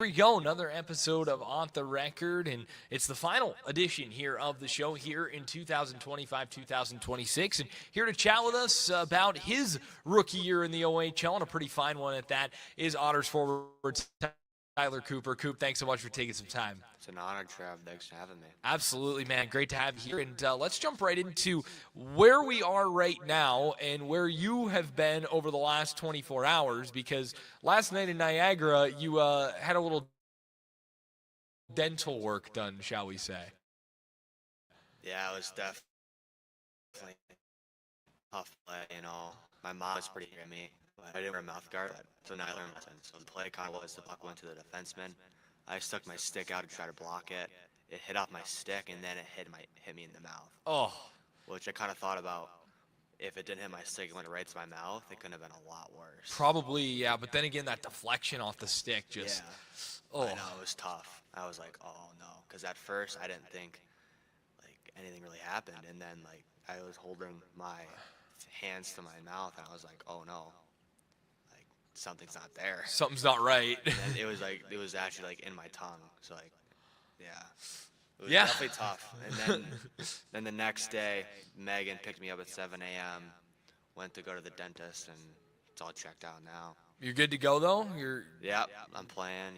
we go, another episode of Off the Record, and it's the final edition here of the show here in 2025-2026. And here to chat with us about his rookie year in the OHL, and a pretty fine one at that, is Otters forward Tyler Cooper. Coop, thanks so much for taking some time. It's an honor, Trav. Thanks for having me. Absolutely, man. Great to have you here. And let's jump right into where we are right now and where you have been over the last 24 hours, because last night in Niagara, you had a little dental work done, shall we say. Yeah, it was definitely tough play, My mom was pretty at me, but I didn't wear a mouth guard, so now I learned lesson. So the play kind of was the puck went to the defenseman. I stuck my stick out to try to block it. It hit off my stick, and then it hit me in the mouth. Oh. Which I kind of thought about. If it didn't hit my stick, it went right to my mouth, it couldn't have been a lot worse. Probably, yeah. But then again, that deflection off the stick just. Yeah. Oh. I know, it was tough. I was like, oh no, because at first I didn't think anything really happened, and then I was holding my hands to my mouth, and I was like, oh no, something's not there. Something's not right. And then it was actually in my tongue. So yeah. It was Yeah. definitely tough. And then the next day, Megan picked me up at 7 a.m., went to go to the dentist, and it's all checked out now. You're good to go, though? Yep, I'm playing,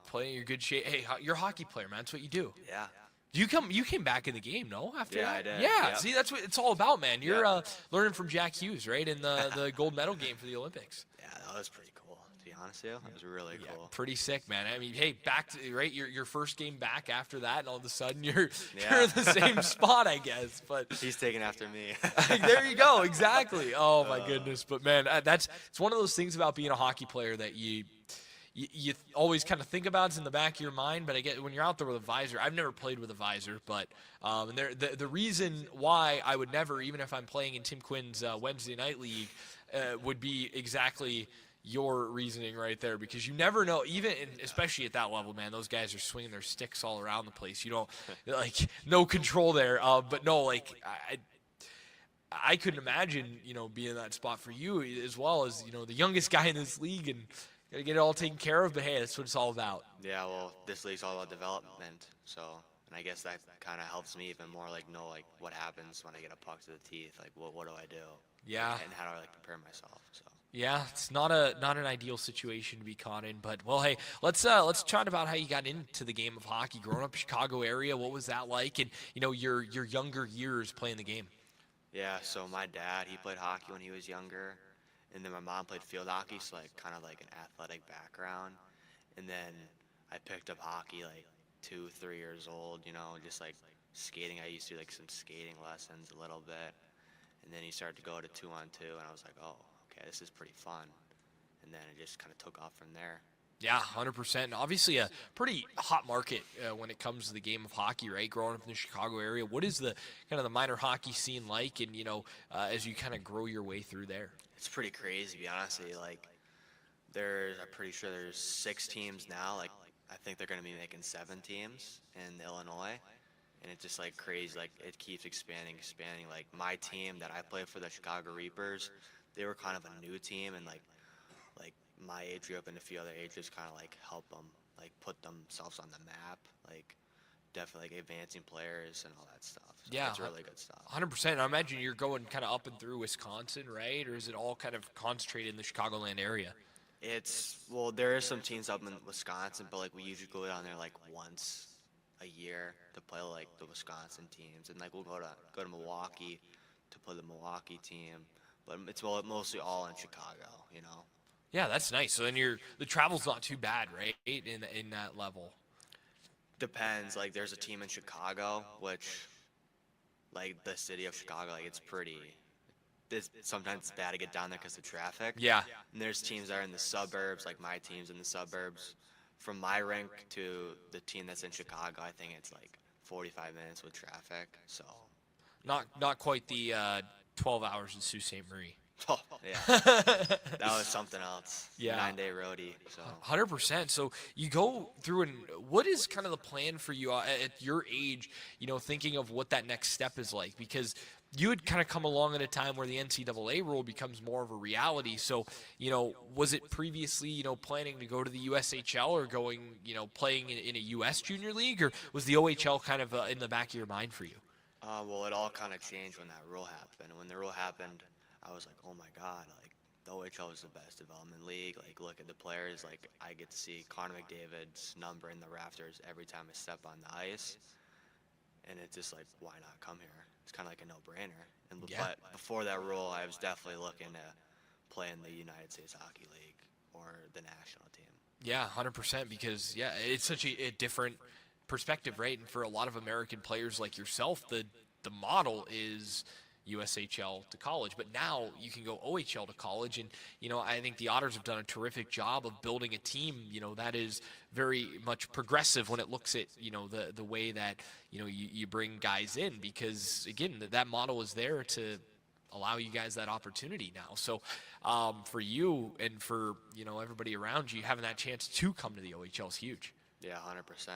Playing, you're good shape. Hey, you're a hockey player, man. That's what you do. Yeah. You came back in the game, no? After Yeah, that? I did. Yeah, Yep. see, that's what it's all about, man. You're Yep. learning from Jack Hughes, right, in the gold medal game for the Olympics. Yeah, that was pretty cool, to be honest with you. That was really Yeah, cool. pretty sick, man. I mean, hey, back to right, your first game back after that, and all of a sudden you're Yeah. in the same spot, I guess. But He's taking after me. there you go, exactly. Oh my goodness, but man, it's one of those things about being a hockey player that you always kind of think about. It's in the back of your mind, but I get when you're out there with a visor. I've never played with a visor, but and the reason why I would never, even if I'm playing in Tim Quinn's Wednesday Night League, would be exactly your reasoning right there, because you never know, especially at that level, man. Those guys are swinging their sticks all around the place. You don't no control there. But no, I couldn't imagine being in that spot for you, as well as the youngest guy in this league, and got to get it all taken care of, but hey, that's what it's all about. Yeah, well, this league's all about development, and I guess that kind of helps me even more, know what happens when I get a puck to the teeth, what do I do? Yeah. And how do I prepare myself? So. Yeah, it's not an ideal situation to be caught in, but well, hey, let's chat about how you got into the game of hockey, growing up in Chicago area. What was that like, and your younger years playing the game? Yeah, so my dad, he played hockey when he was younger. And then my mom played field hockey, so kind of an athletic background. And then I picked up hockey 2, 3 years old, just skating. I used to do some skating lessons a little bit. And then he started to go to 2-on-2, and I was like, oh, okay, this is pretty fun. And then it just kind of took off from there. Yeah, 100%. And obviously a pretty hot market when it comes to the game of hockey, right? Growing up in the Chicago area, what is the kind of the minor hockey scene like, and as you kind of grow your way through there? It's pretty crazy, to be honest with you. I'm pretty sure there's 6 teams now. I think they're going to be making 7 teams in Illinois, and it's just crazy. It keeps expanding. My team that I play for, the Chicago Reapers, they were kind of a new team, and my age group and a few other age groups kind of help them put themselves on the map, definitely advancing players and all that stuff. So Yeah, it's really good stuff. 100%. I imagine you're going kind of up and through Wisconsin, right? Or is it all kind of concentrated in the Chicagoland area? There are some teams up in Wisconsin, but we usually go down there once a year to play the Wisconsin teams, and we'll go to Milwaukee to play the Milwaukee team, but it's mostly all in Chicago, Yeah, that's nice. So then the travel's not too bad, right? In that level. Depends. There's a team in Chicago, which, the city of Chicago, sometimes it's bad to get down there because of traffic. Yeah. And there's teams that are in the suburbs, my team's in the suburbs. From my rink to the team that's in Chicago, I think it's 45 minutes with traffic. So. Not quite the 12 hours in Sault Ste. Marie. Oh, yeah. That was something else. Yeah. 9-day roadie. So. 100%. So you go through, and what is kind of the plan for you at your age, thinking of what that next step is like? Because you had kind of come along at a time where the NCAA rule becomes more of a reality. So, was it previously, planning to go to the USHL or going, playing in a US junior league, or was the OHL kind of in the back of your mind for you? Well, it all kind of changed when that rule happened. When the rule happened, I was like, oh my God, like the OHL is the best development league. Like, look at the players. Like, I get to see Connor McDavid's number in the rafters every time I step on the ice. And it's just like, why not come here? It's kind of like a no-brainer. But before that rule, I was definitely looking to play in the United States Hockey League or the national team. Yeah, 100%, because, it's such a different perspective, right? And for a lot of American players like yourself, the model is USHL to college, but now you can go OHL to college, and I think the Otters have done a terrific job of building a team that is very much progressive when it looks at the way that you bring guys in, because again that model is there to allow you guys that opportunity now. So for you and for everybody around you, having that chance to come to the OHL is huge. Yeah, 100%.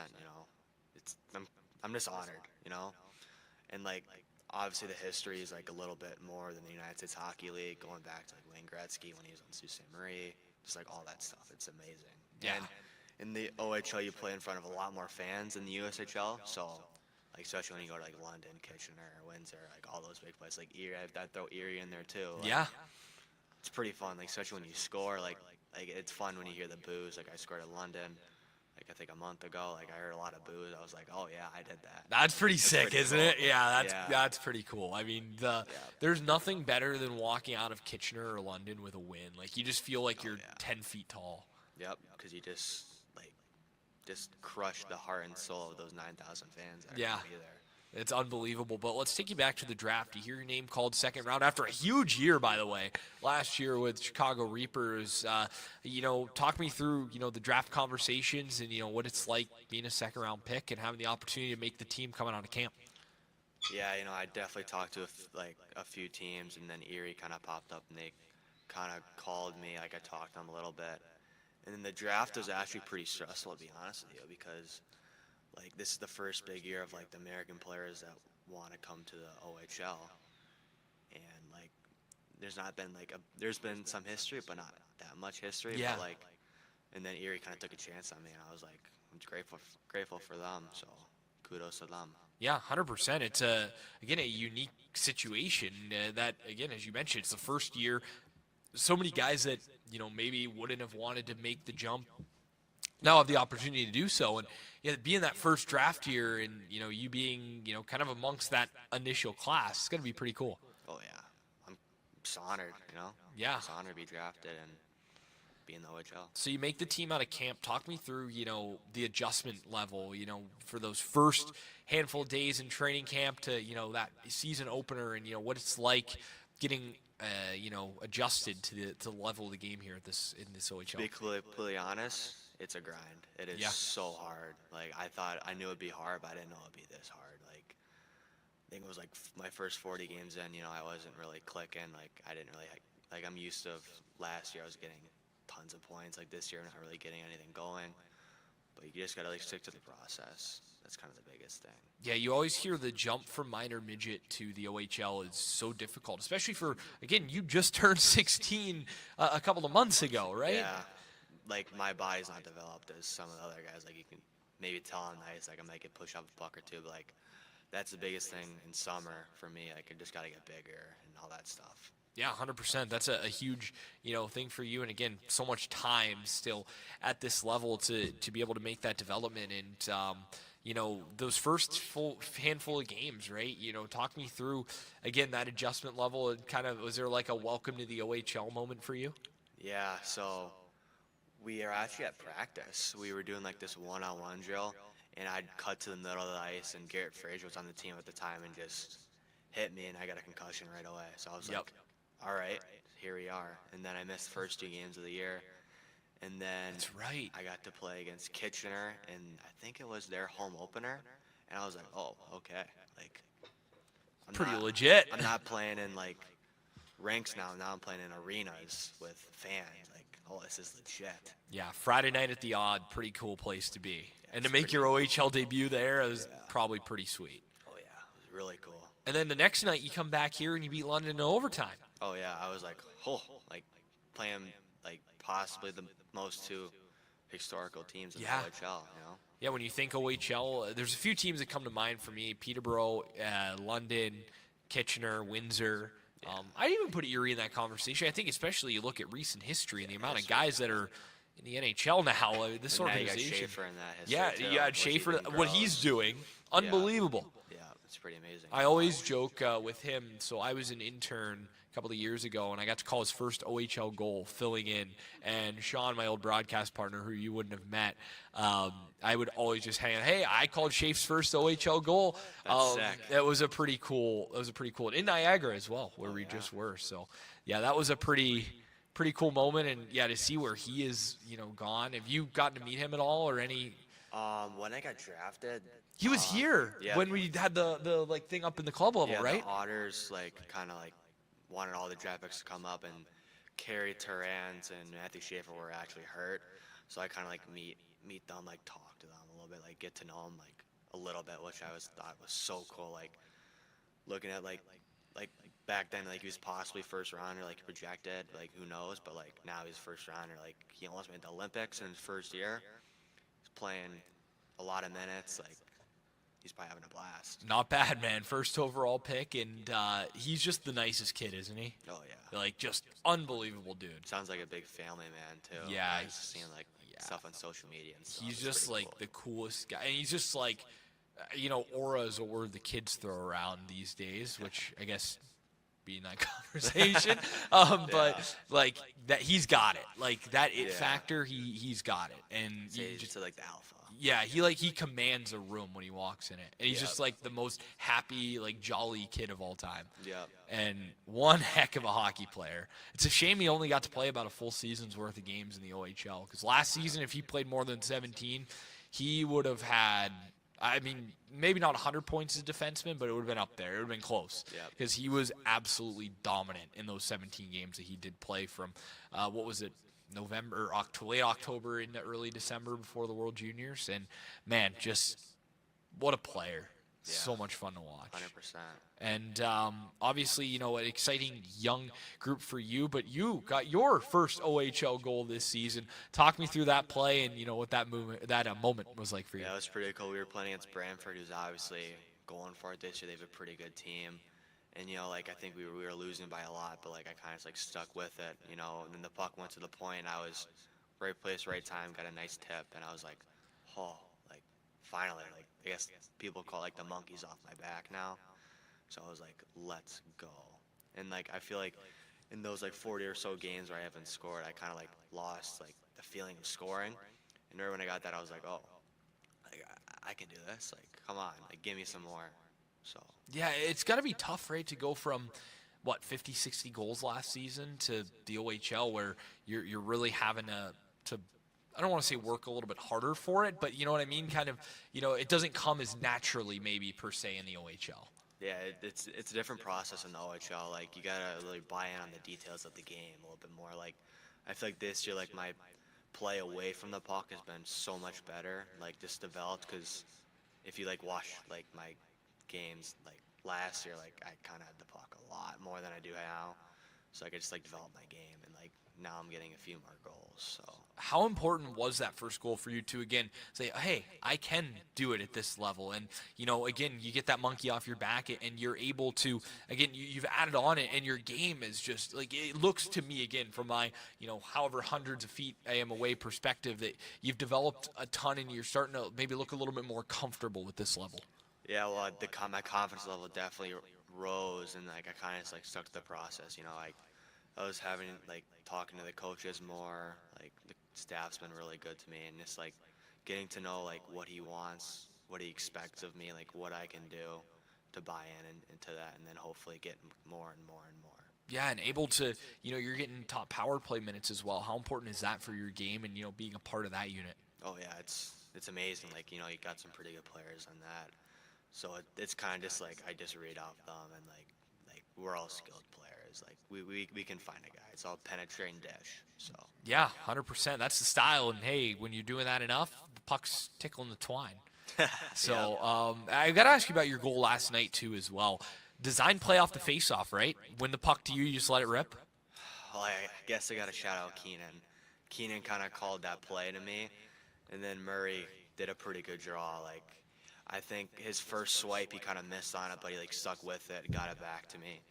I'm just honored, and like. Obviously, the history is like a little bit more than the United States Hockey League, going back to like Wayne Gretzky when he was on Sault Ste. Marie, just like all that stuff. It's amazing. Yeah. And in the OHL, you play in front of a lot more fans than the USHL. So, like, especially when you go to like London, Kitchener, Windsor, like all those big places, like Erie, I'd throw Erie in there too. Like, yeah. It's pretty fun, like especially when you score. Like it's fun when you hear the boos. Like I scored in London. Like I think a month ago, like I heard a lot of boos. I was like, "Oh yeah, I did that." That's pretty sick, pretty isn't cool. it? Yeah, that's pretty cool. I mean, there's nothing better than walking out of Kitchener or London with a win. Like you just feel like you're 10 feet tall. Yep, because you just crush the heart and soul of those 9,000 fans that are gonna be there. It's unbelievable. But let's take you back to the draft. You hear your name called second round after a huge year, by the way, last year with Chicago Reapers. Talk me through, the draft conversations and, what it's like being a second round pick and having the opportunity to make the team coming out of camp. Yeah, I definitely talked to a few teams, and then Erie kind of popped up, and they kind of called me. Like I talked to them a little bit. And then the draft was actually pretty stressful, to be honest with you, because like this is the first big year of like the American players that want to come to the OHL, and like there's been some history, but not that much history. Yeah. But and then Erie kind of took a chance on me, and I was like, I'm grateful for them. So kudos to them. Yeah, 100%. It's again a unique situation that again, as you mentioned, it's the first year. So many guys that maybe wouldn't have wanted to make the jump now have the opportunity to do so, and being that first draft year and you being kind of amongst that initial class, it's gonna be pretty cool. Oh yeah, I'm just honored. Yeah, just honored to be drafted and be in the OHL. So you make the team out of camp. Talk me through the adjustment level for those first handful of days in training camp to that season opener, and what it's like getting adjusted to the level of the game here in this OHL. To be completely honest, it's a grind. It is so hard. Like I knew it'd be hard, but I didn't know it'd be this hard. Like I think it was like my first 40 games in, I wasn't really clicking. Like I didn't really like I'm used to last year I was getting tons of points. Like this year I'm not really getting anything going. But you just gotta stick to the process. That's kind of the biggest thing. Yeah, you always hear the jump from minor midget to the OHL is so difficult, especially for, again, you just turned 16 a couple of months ago, right? Yeah, like my body's not developed as some of the other guys. Like you can maybe tell on the ice, like I might get pushed off a puck or two, but like that's the biggest thing in summer for me. Like I just gotta get bigger and all that stuff. Yeah, 100%. That's a huge, thing for you. And again, so much time still at this level to be able to make that development. And, those first handful of games, right? Talk me through, again, that adjustment level and kind of, was there like a welcome to the OHL moment for you? Yeah, so we are actually at practice. We were doing like this one-on-one drill, and I'd cut to the middle of the ice, and Garrett Frazier was on the team at the time and just hit me, and I got a concussion right away. So I was like, all right, here we are. And then I missed the first 2 games of the year. And then That's right. I got to play against Kitchener, and I think it was their home opener. And I was like, oh, okay. Like, Pretty legit. I'm not playing in, like, rinks now. Now I'm playing in arenas with fans. Like, oh, this is legit. Yeah, Friday night at the Odd, pretty cool place to be. And to make your OHL debut there is probably pretty sweet. Oh, yeah. It was really cool. And then the next night you come back here and you beat London in overtime. Oh yeah, I was like, oh, like playing like possibly the most two historical teams in Yeah. the OHL. Yeah, when you think OHL, there's a few teams that come to mind for me: Peterborough, London, Kitchener, Windsor. I'd even put Erie in that conversation. I think especially you look at recent history and the amount of guys that are in the NHL now. This And now you got organization. Schaefer in that Yeah, history, you too, had what he Schaefer. even What he's grows. doing, unbelievable. Yeah, it's pretty amazing. I always joke with him. So I was an intern a couple of years ago, and I got to call his first OHL goal, filling in. And Sean, my old broadcast partner, who you wouldn't have met, I would always just hang on. Hey, I called Shafe's first OHL goal. That's sick. That was a pretty cool. In Niagara as well, where we just were. So yeah, that was a pretty cool moment. And yeah, to see where he is, gone. Have you gotten to meet him at all, or any? When I got drafted, He was here yeah. when we had the like thing up in the club level, yeah, right? the Otters kind of wanted all the draft picks to come up, and Kerry Terrans and Matthew Schaefer were actually hurt, so I kind of meet them, talk to them a little bit, get to know them a little bit, which I thought was so cool. Looking at back then, he was possibly first rounder, projected, who knows, but now he's first rounder, he almost made the Olympics in his first year. He's playing a lot of minutes, he's probably having a blast. Not bad, man. First overall pick, and he's just the nicest kid, isn't he? Oh yeah. Just unbelievable dude. Sounds like a big family man too. Yeah, I was seeing stuff on social media and stuff. He's It's just pretty cool. the coolest guy, and he's just aura is a word the kids throw around these days, which I guess be in that conversation. But that he's got it. That it factor, he's got it, and you He's just just the alpha. yeah, he commands a room when he walks in it, and he's just the most happy, jolly kid of all time. Yep. And one heck of a hockey player. It's a shame he only got to play about a full season's worth of games in the OHL, because last season, if he played more than 17, he would have had, maybe not 100 points as a defenseman, but it would have been up there. It would have been close, Yep. because he was absolutely dominant in those 17 games that he did play from, November, late October into early December before the World Juniors. And man, just what a player. So much fun to watch. 100%. And obviously, an exciting young group for you, but you got your first OHL goal this season. Talk me through that play and, what that moment was like for you. Yeah, it was pretty cool. We were playing against Brantford, who's obviously going for it this year. They have a pretty good team. And, I think we were losing by a lot, but, I kind of, stuck with it, and then the puck went to the point. I was right place, right time, got a nice tip, and I was like, oh, finally, I guess people call the monkeys off my back now. So I was like, let's go. And, I feel in those, 40 or so games where I haven't scored, I kind of, lost, the feeling of scoring. And right when I got that, I was like, oh, I can do this. Come on, give me some more. So. Yeah, it's got to be tough, right, to go from, 50, 60 goals last season to the OHL, where you're really having to I don't want to say work a little bit harder for it, but you know what I mean? Kind of, it doesn't come as naturally maybe per se in the OHL. Yeah, it's a different process in the OHL. You gotta really buy in on the details of the game a little bit more. I feel this year, my play away from the puck has been so much better. Just developed, because if you watch my games last year, I kind of had the puck a lot more than I do now, so I could just develop my game, and now I'm getting a few more goals. So How important was that first goal for you to, again, say, hey, I can do it at this level? And, again, you get that monkey off your back, and you're able to, again, you've added on it, and your game is just, it looks to me, again, from my, however hundreds of feet I am away perspective, that you've developed a ton, and you're starting to maybe look a little bit more comfortable with this level. yeah, well, my confidence level definitely rose, and I kind of stuck to the process. I was having talking to the coaches more. The staff's been really good to me, and just getting to know what he wants, what he expects of me, what I can do to buy into that, and then hopefully get more and more and more. Yeah, and able to, you're getting top power play minutes as well. How important is that for your game and, being a part of that unit? Oh yeah, it's amazing. You got some pretty good players on that, so it's kind of just I just read off them, and we're all skilled players. We can find a guy. It's all penetrate and dish. So Yeah, 100%. That's the style. And hey, when you're doing that enough, the puck's tickling the twine. So I got to ask you about your goal last night too as well. Design play off the face-off, right? When the puck to you, you just let it rip. Well, I guess I got to shout out Keenan. Keenan kind of called that play to me, and then Murray did a pretty good draw. Like, I think his first swipe, he kind of missed on it, but he like stuck with it, got it back to me,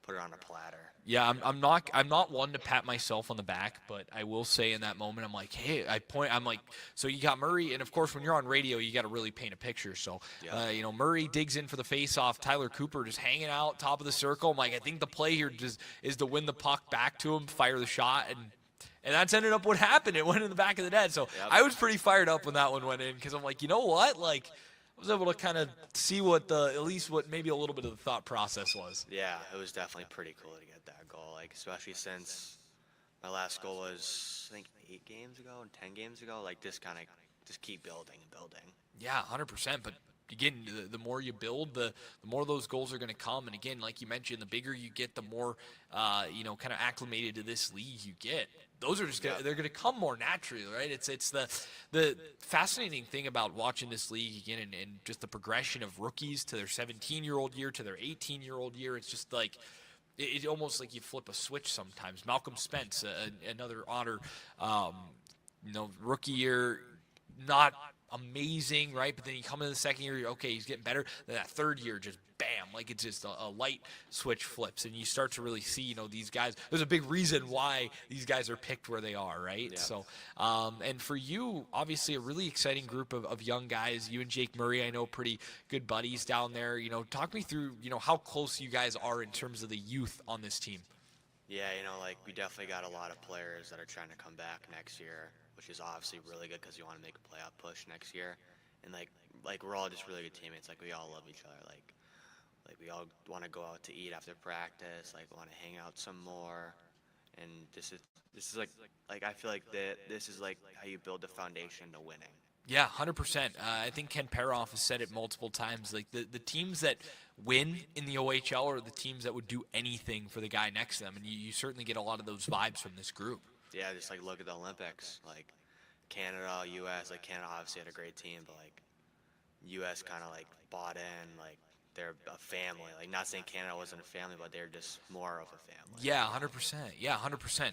put it on a platter. Yeah, I'm not one to pat myself on the back, but I will say in that moment I'm like, hey, I'm like, so you got Murray, and of course when you're on radio you got to really paint a picture. So Murray digs in for the face-off, Tyler Cooper just hanging out top of the circle. I'm like, I think the play here just is to win the puck back to him, fire the shot, and that's ended up what happened. It went in the back of the net. So I was pretty fired up when that one went in because I'm like, you know what, like. I was able to kind of see at least what maybe a little bit of the thought process was. Yeah, it was definitely pretty cool to get that goal. Like, especially since my last goal was, I think, 8 games ago and 10 games ago. Like, just kind of just keep building and building. Yeah, 100%. But again, the more you build, the more those goals are going to come. And again, like you mentioned, the bigger you get, the more kind of acclimated to this league you get. Those are just they're going to come more naturally, right? It's the fascinating thing about watching this league again, and just the progression of rookies to their 17-year-old year to their 18-year-old year. It's just like. It's almost like you flip a switch sometimes. Malcolm Spence, another honor, rookie year, not amazing, right? But then you come in the second year, okay, he's getting better. Then that third year, just bam, like it's just a light switch flips, and you start to really see, these guys. There's a big reason why these guys are picked where they are, right? Yeah. So, and for you, obviously, a really exciting group of young guys. You and Jake Murray, I know, pretty good buddies down there. Talk me through, how close you guys are in terms of the youth on this team. Yeah, like we definitely got a lot of players that are trying to come back next year, which is obviously really good because you want to make a playoff push next year. And like we're all just really good teammates. Like, we all love each other. Like we all want to go out to eat after practice. Like, want to hang out some more. And this is like I feel like this is like how you build the foundation to winning. Yeah, 100%. I think Ken Peroff has said it multiple times. Like, the teams that win in the OHL are the teams that would do anything for the guy next to them, and you certainly get a lot of those vibes from this group. Yeah, just like look at the Olympics. Like, Canada, U.S. Like, Canada obviously had a great team, but like U.S. kind of like bought in. Like, they're a family. Like, not saying Canada wasn't a family, but they're just more of a family. Yeah, 100%. Yeah, 100%.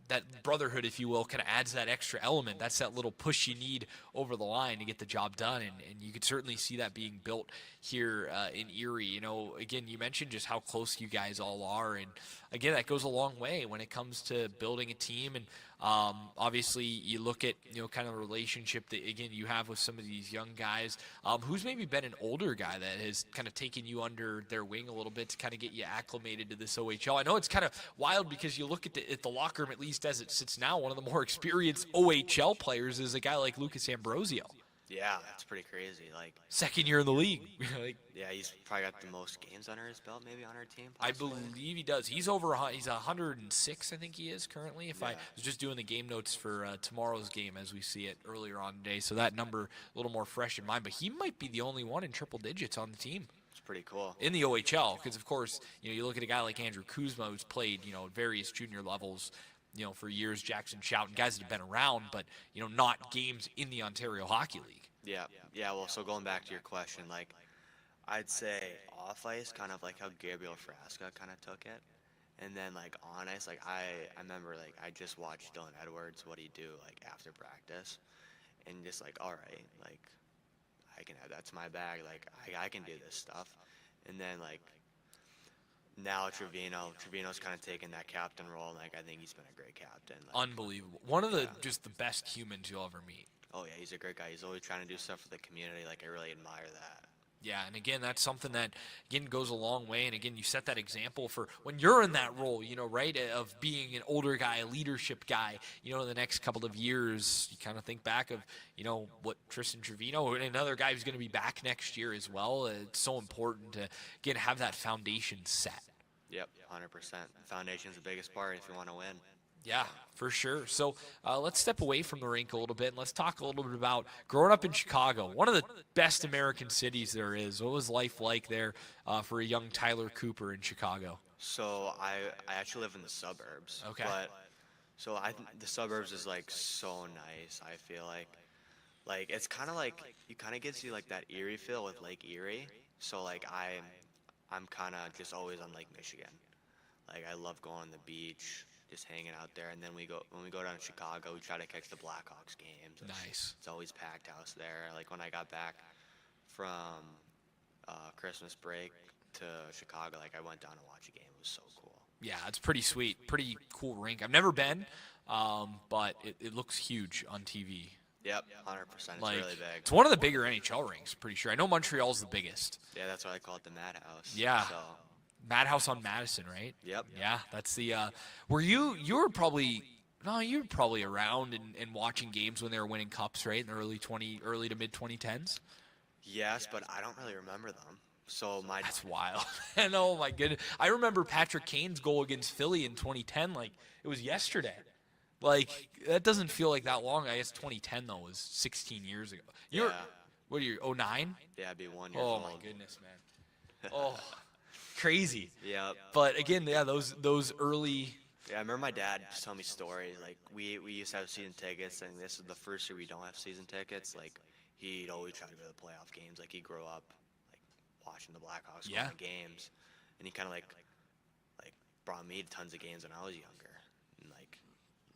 That brotherhood, if you will, kind of adds that extra element. That's that little push you need over the line to get the job done, and you could certainly see that being built here in Erie. Again, you mentioned just how close you guys all are, and again, that goes a long way when it comes to building a team. And obviously, you look at kind of the relationship that again you have with some of these young guys. Who's maybe been an older guy that has kind of taken you under their wing a little bit to kind of get you acclimated to this OHL? I know it's kind of wild because you look at the locker room, at least as it sits now, one of the more experienced OHL players is a guy like Lucas Ambrosio. Yeah, that's pretty crazy. Like, second year in the league. yeah, he's probably got the most games under his belt, maybe on our team. Possibly. I believe he does. He's over. He's 106, I think he is currently. If I was just doing the game notes for tomorrow's game as we see it earlier on today, so that number a little more fresh in mind. But he might be the only one in triple digits on the team. It's pretty cool in the OHL, because of course you look at a guy like Andrew Kuzma who's played at various junior levels. For years, Jackson Schouten, guys that have been around, but not games in the Ontario Hockey League. Yeah. Well, so going back to your question, like, I'd say off ice, kind of like how Gabriel Frasca kind of took it, and then like on ice, like I remember like I just watched Dylan Edwards, what he do like after practice, and just like, all right, like I can have that's my bag, like I can do this stuff, and then like. Now Trevino's kind of taken that captain role, and like I think he's been a great captain. Like, unbelievable. One of the just the best humans you'll ever meet. Oh yeah, he's a great guy. He's always trying to do stuff for the community. Like, I really admire that. Yeah, and again, that's something that, again, goes a long way. And again, you set that example for when you're in that role, right, of being an older guy, a leadership guy, in the next couple of years. You kind of think back of, what Tristan Trevino and another guy who's going to be back next year as well. It's so important to, again, have that foundation set. Yep, 100%. The foundation's the biggest part if you want to win. Yeah, for sure. So let's step away from the rink a little bit and let's talk a little bit about growing up in Chicago, one of the best American cities there is. What was life like there for a young Tyler Cooper in Chicago? So I actually live in the suburbs. Okay. But so the suburbs is like so nice. I feel like Like it's kind of like it kind of gives you like that Erie feel with Lake Erie. So like I'm kind of just always on Lake Michigan. Like I love going to the beach, just hanging out there. And then when we go down to Chicago, we try to catch the Blackhawks games. Nice. It's always packed house there. Like when I got back from Christmas break to Chicago, like I went down to watch a game. It was so cool. Yeah, it's pretty sweet. Pretty cool rink. I've never been, but it looks huge on TV. Yep, 100%. It's Like, really big. it's one of the bigger NHL rinks, pretty sure. I know Montreal's the biggest. Yeah, that's why I call it the Madhouse. Yeah. So, Madhouse on Madison, right? yep. Yeah, that's the. Were you were probably no, you were probably around and watching games when they were winning cups, right? In the early to mid 2010s. Yes, but I don't really remember them. So my That's wild. And oh my goodness, I remember Patrick Kane's goal against Philly in 2010. Like it was yesterday. Like that doesn't feel like that long. I guess 2010 though was 16 years ago. You're Yeah. what are you? 09? yeah, I'd be 1 year Oh old. my goodness, man. Oh, crazy. Yep. But again, yeah, those early. Yeah, I remember my dad just telling me stories. Like we used to have season tickets, and this is the first year we don't have season tickets. Like he'd always try to go to the playoff games. Like he grew up like watching the Blackhawks go Yeah. to games, and he kind of like brought me to tons of games when I was younger, and like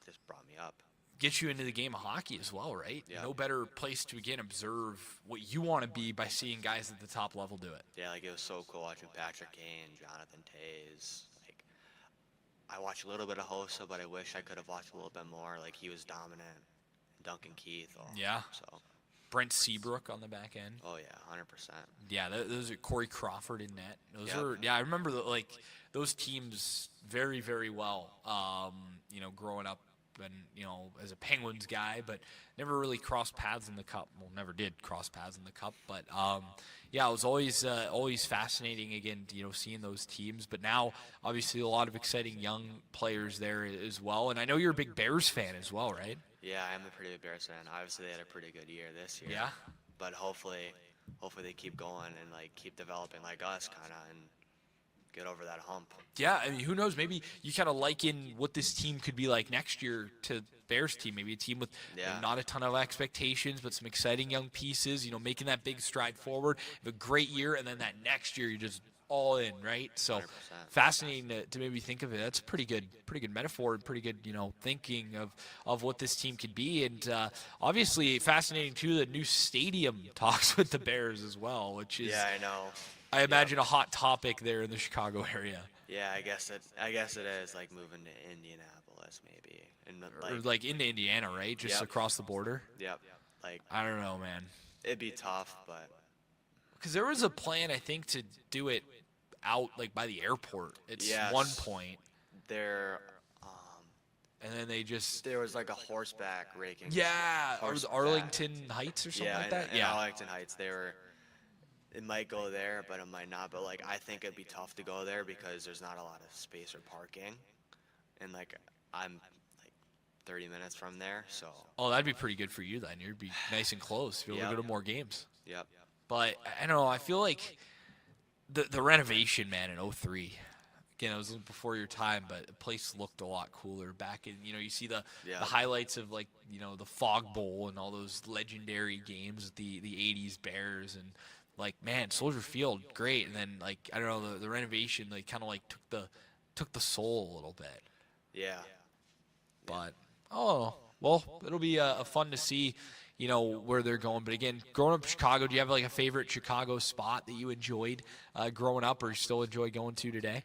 just brought me up. Get you into the game of hockey as well, right? Yeah. No better place to again observe what you want to be by seeing guys at the top level do it. Yeah, like it was so cool watching Patrick Kane, Jonathan Toews. Like I watched a little bit of Hossa, but I wish I could have watched a little bit more. Like he was dominant. Duncan Keith. Oh, Yeah. So. Brent Seabrook on the back end. Oh yeah, 100%. Yeah, those are Corey Crawford in net. Those Yep. were I remember like those teams very very well. Growing up and as a Penguins guy, but never really crossed paths in the cup. Well, never did cross paths in the cup, but yeah, it was always fascinating again. Seeing those teams. But now obviously a lot of exciting young players there as well. And I know you're a big Bears fan as well, right? Yeah, I'm a pretty big Bears fan. Obviously, they had a pretty good year this year. Yeah. But hopefully they keep going and like keep developing like us, kind of, and get over that hump. Yeah, I mean, who knows? Maybe you kind of liken what this team could be like next year to Bears team. Maybe a team with Yeah. not a ton of expectations, but some exciting young pieces. Making that big stride forward. Have a great year, and then that next year you're just all in, right? So 100%. fascinating to maybe think of it. That's a pretty good metaphor and pretty good, thinking of what this team could be. And obviously fascinating too, the new stadium talks with the Bears as well, which is Yeah, I know. I imagine a hot topic there in the Chicago area. Yeah, I guess it is like moving to Indianapolis maybe, and Or like into Indiana, right? Just Yep. across the border. yep, like I don't know, man. it'd be tough, but Because there was a plan, I think, to do it out like by the airport at Yes. one point, there and then they just there was like a horseback raking. yeah, or was it Horseback. Arlington Heights or something Yeah, like that. in Yeah, Arlington Heights, it might go there, but it might not. But like, I think it'd be tough to go there because there's not a lot of space or parking, and like I'm like 30 minutes from there, so oh, that'd be pretty good for you then. You'd be nice and close. Be able to Yep. go to more games. yep. But I don't know. I feel like the renovation, man, in 03. Again, it was before your time, but the place looked a lot cooler back in. You see the Yeah. highlights of like the Fog Bowl and all those legendary games with the 80s Bears and like man, Soldier Field, great. And then like I don't know the renovation like kind of like took the soul a little bit. Yeah. But oh well, it'll be fun to see, where they're going. But again, growing up in Chicago, do you have like a favorite Chicago spot that you enjoyed growing up, or you still enjoy going to today?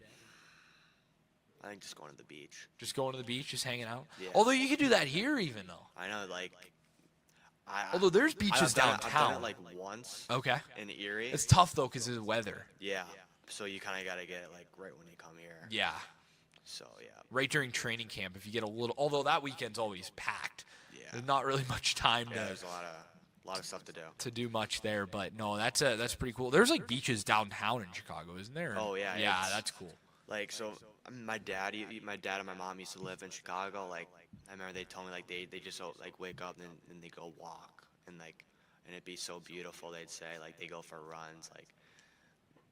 I think just going to the beach. Just going to the beach, just hanging out. Yeah. Although you could do that here, even though. I know, like, Although there's beaches I've done it downtown. like once Okay. in Erie. It's tough though because of the weather. Yeah. So you kind of got to get it like right when you come here. Yeah. So yeah. Right during training camp, if you get a little. Although that weekend's always packed. Yeah. There's not really much time Yeah. to There's a lot of stuff to do. do much there. But no, that's pretty cool. There's like beaches downtown in Chicago, isn't there? Oh, yeah, Yeah, it's- that's cool. Like so, my dad and my mom used to live in Chicago. Like I remember they told me like they just like wake up and they go walk and it'd be so beautiful. They'd say like they go for runs. Like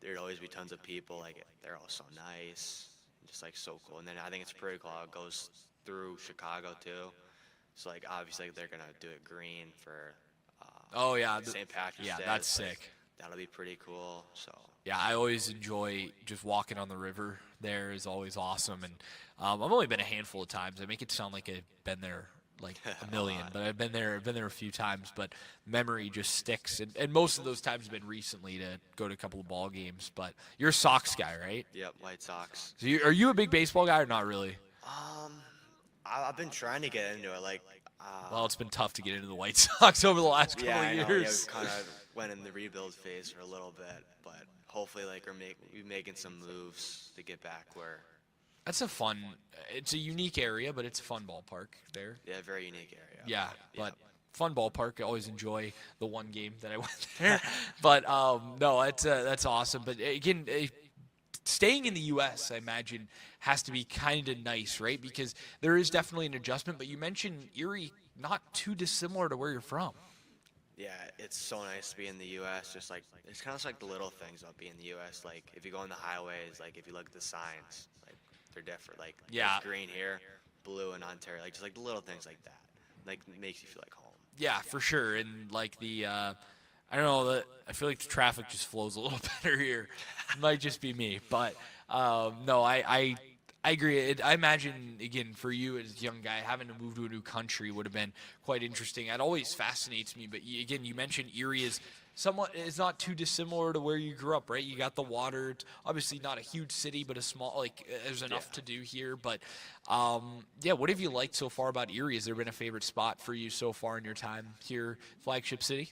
there'd always be tons of people. Like they're all so nice, just like so cool. And then I think it's pretty cool how it goes through Chicago too. So like obviously they're gonna do it green for Oh yeah, St. Patrick's yeah, Day. that's It's, like, sick. that'll be pretty cool. So Yeah, I always enjoy just walking on the river. There is always awesome, and I've only been a handful of times. I make it sound like I've been there like a million, lot. but I've been there. I've been there a few times, but memory just sticks, and most of those times have been recently to go to a couple of ball games. But you're a Sox guy, right? Yep, White Sox. So are you a big baseball guy or not really? Um, I've been trying to get into it. Like, Well, it's been tough to get into the White Sox over the last couple yeah, of I know. Yeah, years. we kind of went in the rebuild phase for a little bit, but hopefully, like, we're making some moves to get back where, That's a fun. It's a unique area, but it's a fun ballpark there. yeah, very unique area. Yeah, Yeah. but fun ballpark. I always enjoy the one game that I went there. But no, that's awesome. But again, staying in the U.S., I imagine, has to be kind of nice, right? Because there is definitely an adjustment. But you mentioned Erie, not too dissimilar to where you're from. Yeah, it's so nice to be in the U.S. Just like it's kind of like the little things about being in the U.S. Like if you go on the highways, like if you look at the signs, like they're different. Like Yeah. there's green here, blue in Ontario. Like just like the little things like that, like makes you feel like home. Yeah, for sure. And like I don't know, I feel like the traffic just flows a little better here. Might just be me, but no, I agree. I imagine again for you as a young guy having to move to a new country would have been quite interesting. It always fascinates me. But again, you mentioned Erie is somewhat is not too dissimilar to where you grew up, right? You got the water. It's obviously not a huge city, but a small like there's enough to do here. But yeah, what have you liked so far about Erie? Has there been a favorite spot for you so far in your time here, Flagship City?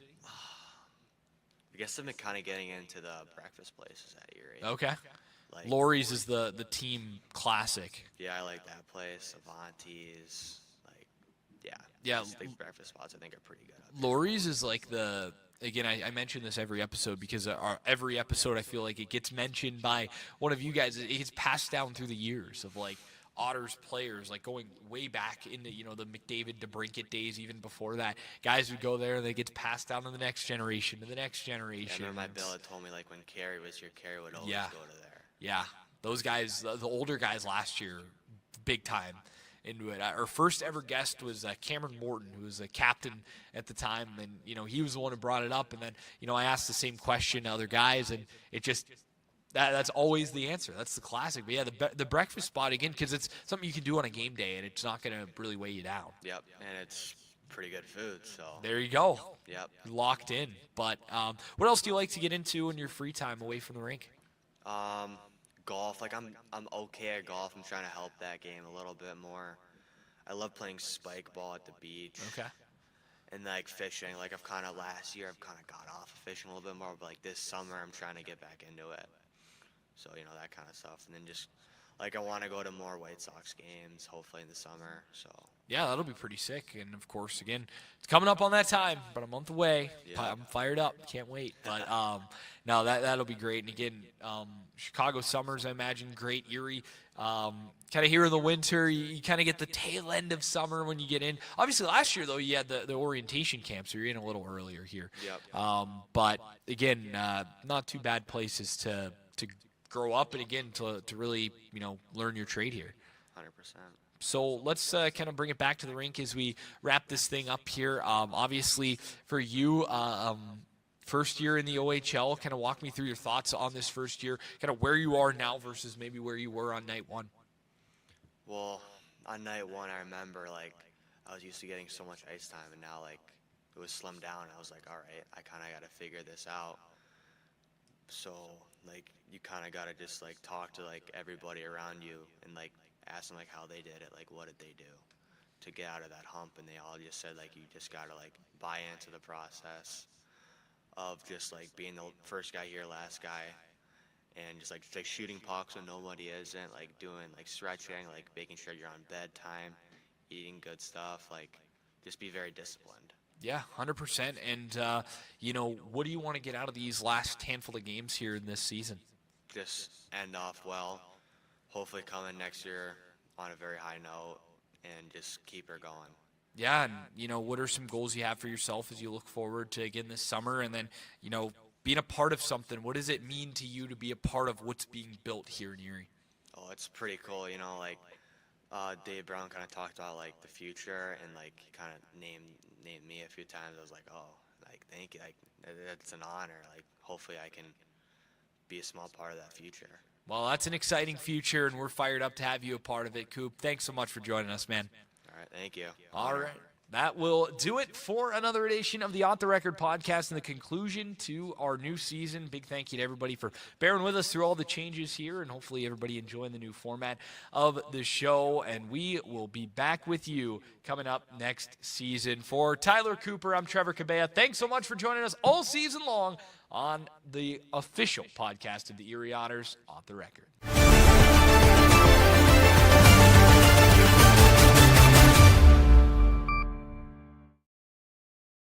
I guess I've been kind of getting into the breakfast places at Erie. Okay. Like, Lori's is the team classic. yeah, I like that place. Avanti's, like, yeah. Yeah. The breakfast spots I think are pretty good. Up there. Lori's is like again, I mention this every episode because every episode I feel like it gets mentioned by one of you guys. It gets passed down through the years of like Otters players, like going way back into, the McDavid DeBrincat days, even before that. Guys would go there and it gets passed down to the next generation, to the next Yeah, I generation. remember my Bill had told me like when Carey was here, Carey would always Yeah. go to there. Yeah, those guys, the older guys last year, big time into it. Our first ever guest was Cameron Morton, who was a captain at the time, and he was the one who brought it up. And then I asked the same question to other guys, and it just that's always the answer. That's the classic. But yeah, the breakfast spot again, because it's something you can do on a game day, and it's not going to really weigh you down. Yep, and it's pretty good food. So There you go, yep. locked in. But what else do you like to get into in your free time away from the rink? Golf. Like I'm okay at golf. I'm trying to help that game a little bit more. I love playing spike ball at the beach. Okay. And like fishing. Like last year I've kind of got off of fishing a little bit more, but like this summer I'm trying to get back into it. So that kind of stuff. And then just like I want to go to more White Sox games, hopefully in the summer. So Yeah, that'll be pretty sick. And of course, again, it's coming up on that time, but a month away. Yeah. I'm fired up. Can't wait. But no, that'll be great. And again, Chicago summers, I imagine, great. Erie, kind of here in the winter, you kind of get the tail end of summer when you get in. Obviously, last year though, you had the orientation camp, so you're in a little earlier here. Yep. But again, not too bad places to grow up and again to really learn your trade here. 100%. So let's kind of bring it back to the rink as we wrap this thing up here. Obviously, for you, first year in the OHL, kind of walk me through your thoughts on this first year, kind of where you are now versus maybe where you were on night one. Well, on night one, I remember like I was used to getting so much ice time, and now like it was slimmed down. I was like, all right, I kind of got to figure this out. So like you kind of got to just like talk to like everybody around you and like ask them like how they did it, like what did they do to get out of that hump, and they all just said like you just got to like buy into the process of just like being the first guy here, last guy, and just like shooting pucks when nobody isn't, like doing like stretching, like making sure you're on bedtime, eating good stuff, like just be very disciplined. Yeah, 100%. And, what do you want to get out of these last handful of games here in this season? Just end off well, hopefully come in next year on a very high note, and just keep her going. Yeah, and, what are some goals you have for yourself as you look forward to, again, this summer? And then, being a part of something, what does it mean to you to be a part of what's being built here in Erie? Oh, it's pretty cool, like Dave Brown kind of talked about like the future, and like he kind of named me a few times. I was like, oh, like, thank you. Like, it's an honor. Like, hopefully I can be a small part of that future. Well, that's an exciting future, and we're fired up to have you a part of it, Coop. Thanks so much for joining us, man. All right, thank you. All right. That will do it for another edition of the Off the Record podcast and the conclusion to our new season. Big thank you to everybody for bearing with us through all the changes here, and hopefully everybody enjoying the new format of the show. And we will be back with you coming up next season. For Tyler Cooper, I'm Trevor Cabella. Thanks so much for joining us all season long on the official podcast of the Erie Otters, Off the Record.